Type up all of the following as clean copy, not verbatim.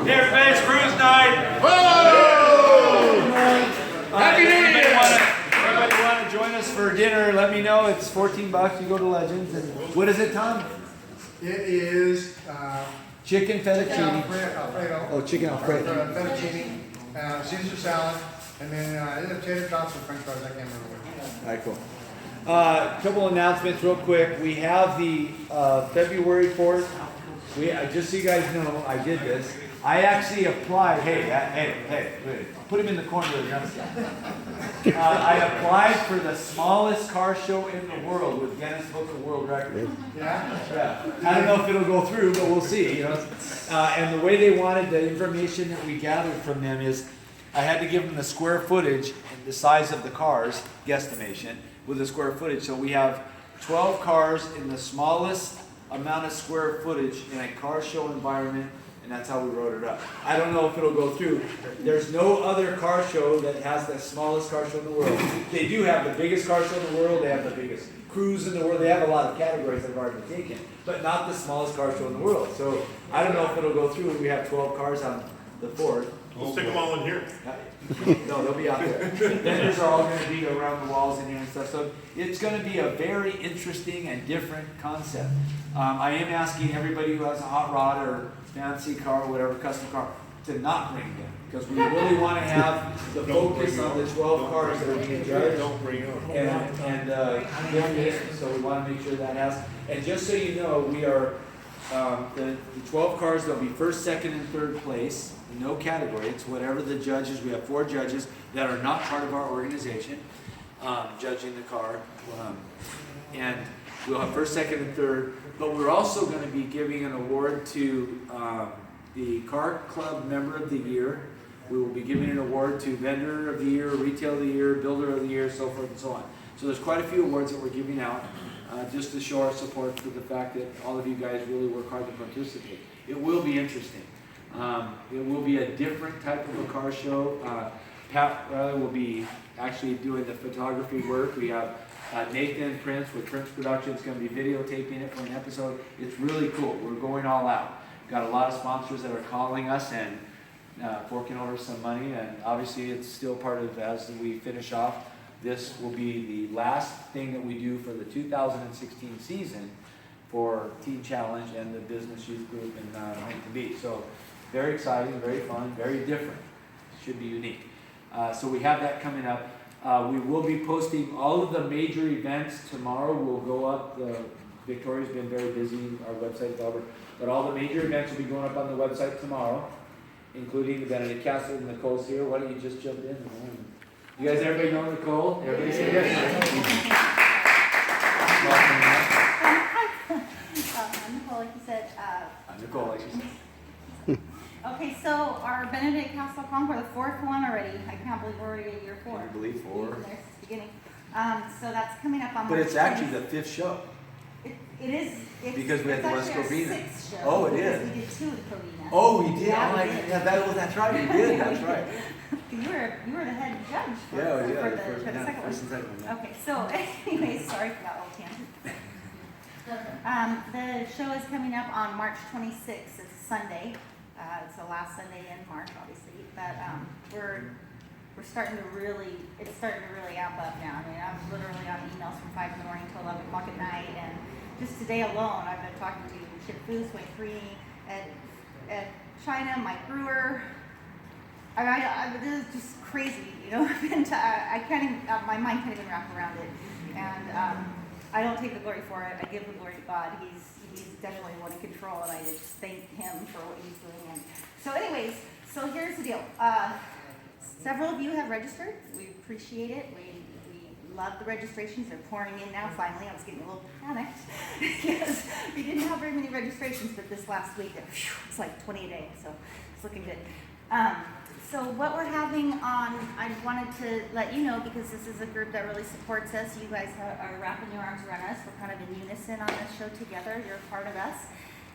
Everybody's cruise night. Whoa! Happy New Year! Everybody want to join us for dinner? Let me know. It's $14. You go to Legends. And what is it, Tom? It is Chicken fettuccine. Alfredo. Oh, chicken Alfredo. Fettuccine, Caesar salad, and then either tater tots or French fries. I can't remember which. All right, cool. Couple announcements real quick. We have the February 4th. Just so you guys know, I did this. I actually applied. Hey, put him in the corner of the nuts. I applied for the smallest car show in the world with Guinness Book of World Records. Yeah. I don't know if it'll go through, but we'll see. You know. And the way they wanted the information that we gathered from them is, I had to give them the square footage and the size of the cars, guesstimation, with the square footage. So we have 12 cars in the smallest amount of square footage in a car show environment, and that's how we wrote it up. I don't know if it'll go through. There's no other car show that has the smallest car show in the world. They do have the biggest car show in the world. They have the biggest cruise in the world. They have a lot of categories that have already been taken, but not the smallest car show in the world. So I don't know if it'll go through. We have 12 cars on the Ford. We'll stick them all in here. No, they'll be out there. Vendors are all going to be around the walls in here and stuff. So it's going to be a very interesting and different concept. I am asking everybody who has a hot rod or fancy car or whatever, custom car, to not bring them. Because we really want to have the focus on the 12 cars that are being judged. Don't bring them. So we want to make sure that has. And just so you know, we are, the 12 cars, they'll be first, second, and third place. No category. It's whatever the judges. We have 4 judges that are not part of our organization judging the car, and we'll have first, second, and third. But we're also going to be giving an award to the Car Club Member of the Year. We will be giving an award to Vendor of the Year, Retail of the Year, Builder of the Year, so forth and so on. So there's quite a few awards that we're giving out just to show our support for the fact that all of you guys really work hard to participate. It will be interesting. It will be a different type of a car show. Pat Riley will be actually doing the photography work. We have Nathan Prince with Prince Productions going to be videotaping it for an episode. It's really cool. We're going all out. Got a lot of sponsors that are calling us and forking over some money, and obviously it's still part of, as we finish off, this will be the last thing that we do for the 2016 season for Teen Challenge and the Business Youth Group in Huntington Beach. So very exciting, very fun, very different. Should be unique. So we have that coming up. We will be posting all of the major events tomorrow. Will go up. Victoria's been very busy, our website developer, but all the major events will be going up on the website tomorrow, including the Benedict Castle. And Nicole's here. Why don't you just jump in? You guys, everybody know Nicole? Everybody say yes. I'm Nicole, like you said. I'm Nicole, like you said. Okay, so our Benedict Castle Con, we're the 4th one already. I can't believe we're already at year 4. Can you believe 4? We've been there since the beginning. So that's coming up on But March it's actually 20th. the 5th show. It is. Because we had the West It's actually Covina. our 6th show. Oh, it because is. We did 2 at Covina. Oh, we did. Yeah, Oh, we did. that's right. We did. That's right. You were the head judge for, Yeah, for the first second and one. second one. Yeah. Okay, so anyways, sorry for that little tangent. The show is coming up on March 26th. It's Sunday. It's the last Sunday in March, obviously, but it's starting to really amp up now. I mean, I'm literally on emails from 5 in the morning till 11 o'clock at night, and just today alone, I've been talking to Chip Foos, Wayne Free, at China, Mike Brewer. This is just crazy, you know. I can't even, my mind can't even wrap around it, and I don't take the glory for it. I give the glory to God. He's definitely one in control, and I just thank him for what he's doing. And so anyways, so here's the deal. Several of you have registered. We appreciate it. We love the registrations. They're pouring in now, finally. I was getting a little panicked because we didn't have very many registrations, but this last week, it's like 20 a day, so it's looking good. So what we're having on, I wanted to let you know, because this is a group that really supports us. You guys are wrapping your arms around us. We're kind of in unison on this show together. You're a part of us.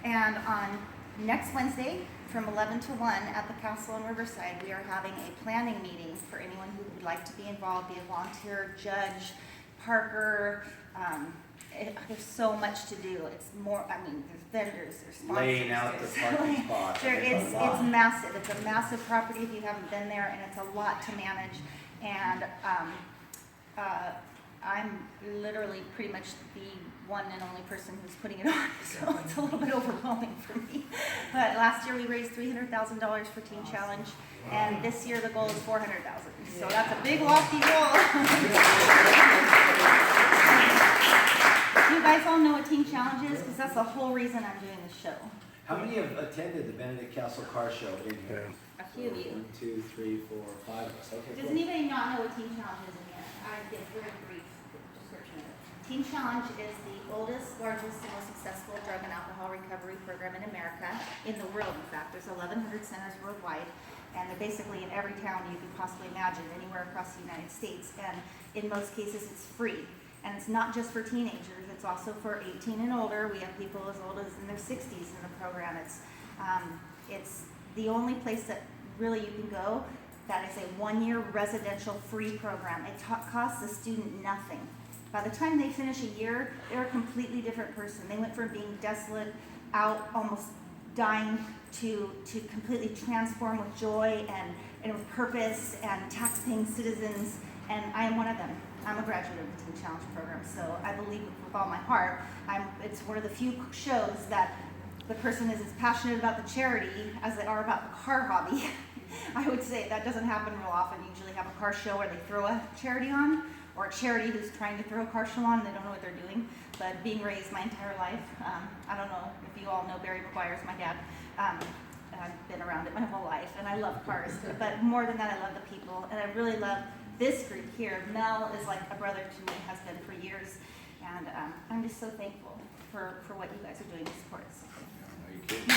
And on next Wednesday, from 11 to 1 at the Castle in Riverside, we are having a planning meeting for anyone who would like to be involved, be a volunteer, judge, parker, there's so much to do. It's more, I mean, there's vendors, there's sponsors. Laying out the parking spots. It's massive. It's a massive property if you haven't been there, and it's a lot to manage. And I'm literally pretty much the one and only person who's putting it on, so it's a little bit overwhelming for me. But last year we raised $300,000 for Teen Challenge, and this year the goal is $400,000. So that's a big lofty goal. You guys all know what Teen Challenge is, because that's the whole reason I'm doing this show. How many have attended the Benedict Castle Car Show in here? A few of you. 1, 2, 3, 4, 5 of us. Okay, Does cool. anybody not know what Teen Challenge is in here? I give a very brief description of it. Teen Challenge is the oldest, largest, and most successful drug and alcohol recovery program in America, in the world in fact. There's 1,100 centers worldwide, and they're basically in every town you can possibly imagine, anywhere across the United States. And in most cases, it's free. And it's not just for teenagers, it's also for 18 and older. We have people as old as in their 60s in the program. It's the only place that really you can go that is a 1-year residential free program. It costs the student nothing. By the time they finish a year, they're a completely different person. They went from being desolate, out, almost dying, to completely transform with joy and with purpose and tax-paying citizens, and I am one of them. I'm a graduate of the Teen Challenge program, so I believe with all my heart. It's one of the few shows that the person is as passionate about the charity as they are about the car hobby. I would say that doesn't happen real often. You usually have a car show where they throw a charity on, or a charity who's trying to throw a car show on and they don't know what they're doing. But being raised my entire life, I don't know if you all know Barry McGuire's my dad. I've been around it my whole life, and I love cars. But more than that, I love the people, and I really love this group here. Mel is like a brother to me, has been for years, and I'm just so thankful for what you guys are doing to support us. Are you kidding?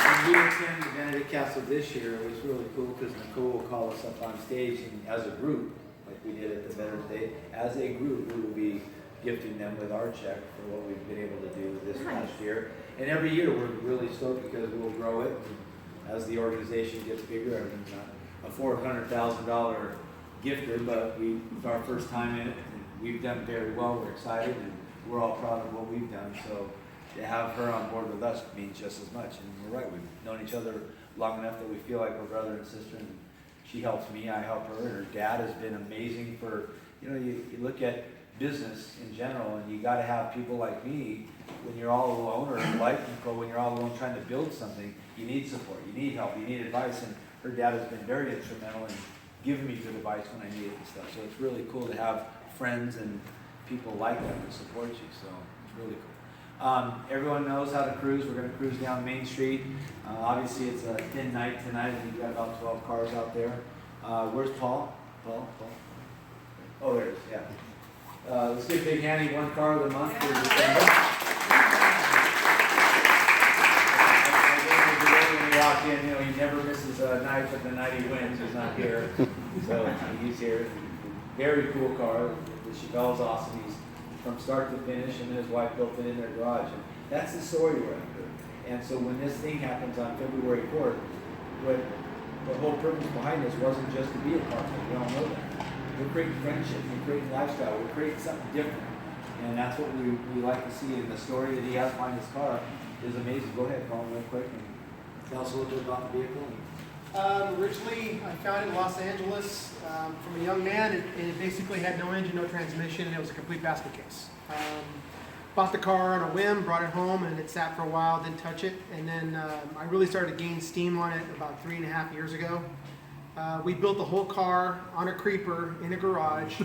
When we attended the Benedict Castle this year, it was really cool because Nicole will call us up on stage, and as a group, like we did at the Veterans Day, as a group, we will be gifting them with our check for what we've been able to do this last year. And every year we're really stoked because we'll grow it. As the organization gets bigger, everything's not a $400,000 gifter, but it's our first time in it, and we've done very well. We're excited, and we're all proud of what we've done. So to have her on board with us means just as much. And you're right, we've known each other long enough that we feel like we're brother and sister. And she helps me, I help her, and her dad has been amazing for, you look at business in general, and you got to have people like me when you're all alone, or like Nicole, when you're all alone trying to build something. You need support, you need help, you need advice, and her dad has been very instrumental in giving me good advice when I need it and stuff. So it's really cool to have friends and people like that to support you. So it's really cool. Everyone knows how to cruise. We're going to cruise down Main Street. Obviously, it's a thin night tonight, and you've got about 12 cars out there. Where's Paul? Paul? Oh, there it is. Yeah. Let's give Big Handy one car of the month for December. When he walked in, he never misses a night, but the night he wins, he's not here. So he's here. Very cool car. The Chevelle's awesome. He's from start to finish, and his wife built it in their garage. And that's the story we're after. And so when this thing happens on February 4th, what the whole purpose behind this wasn't just to be a car club. We all know that. We're creating friendship, we're creating lifestyle, we're creating something different. And that's what we like to see. And the story that he has behind his car is amazing. Go ahead, Paul, real quick, and tell us a little bit about the vehicle. Originally, I found it in Los Angeles from a young man. It basically had no engine, no transmission, and it was a complete basket case. Bought the car on a whim, brought it home, and it sat for a while, didn't touch it. And then I really started to gain steam on it about 3.5 years ago. We built the whole car on a creeper in a garage.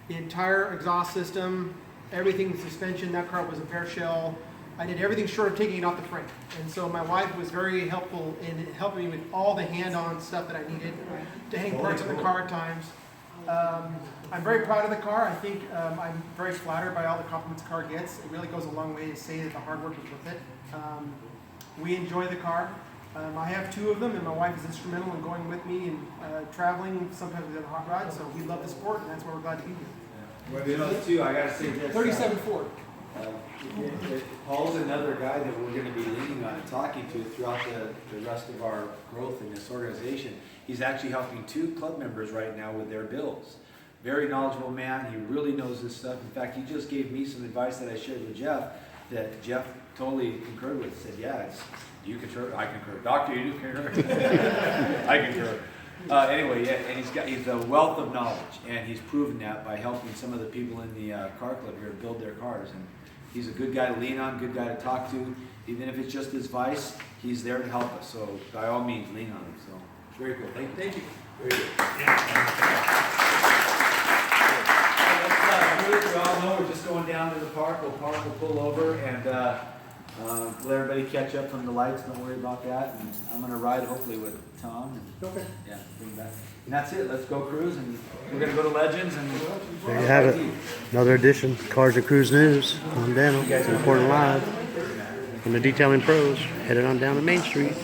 The entire exhaust system, everything, the suspension, that car was a bare shell. I did everything short of taking it off the frame. And so my wife was very helpful in helping me with all the hand-on stuff that I needed to hang parts on the car at times. I'm very proud of the car. I think I'm very flattered by all the compliments the car gets. It really goes a long way to say that the hard work was worth it. We enjoy the car. I have 2 of them, and my wife is instrumental in going with me and traveling, sometimes with a hot rod. So we love the sport, and that's why we're glad to be here. Well, too, I gotta say this. 37 Ford. Paul's another guy that we're going to be leaning on and talking to throughout the rest of our growth in this organization. He's actually helping 2 club members right now with their bills. very knowledgeable man. He really knows this stuff. In fact, he just gave me some advice that I shared with Jeff that Jeff totally concurred with. He said, yeah, do you concur? I concur. Doctor, you do concur? I concur. Anyway, yeah, and he's a wealth of knowledge, and he's proven that by helping some of the people in the car club here build their cars. And he's a good guy to lean on, good guy to talk to. Even if it's just his advice, he's there to help us. So by all means, lean on him. So very cool. Thank you. Very good. We all know we're just going down to the park. We'll pull over, and let everybody catch up from the lights. Don't worry about that. And I'm going to ride hopefully with Tom. And, Okay. yeah, bring him back. And that's it. Let's go cruise, and we're going to go to Legends. And There you have it. Another edition, Cars and Cruise News on Dano, reporting live from the Detailing Pros, headed on down to Main Street.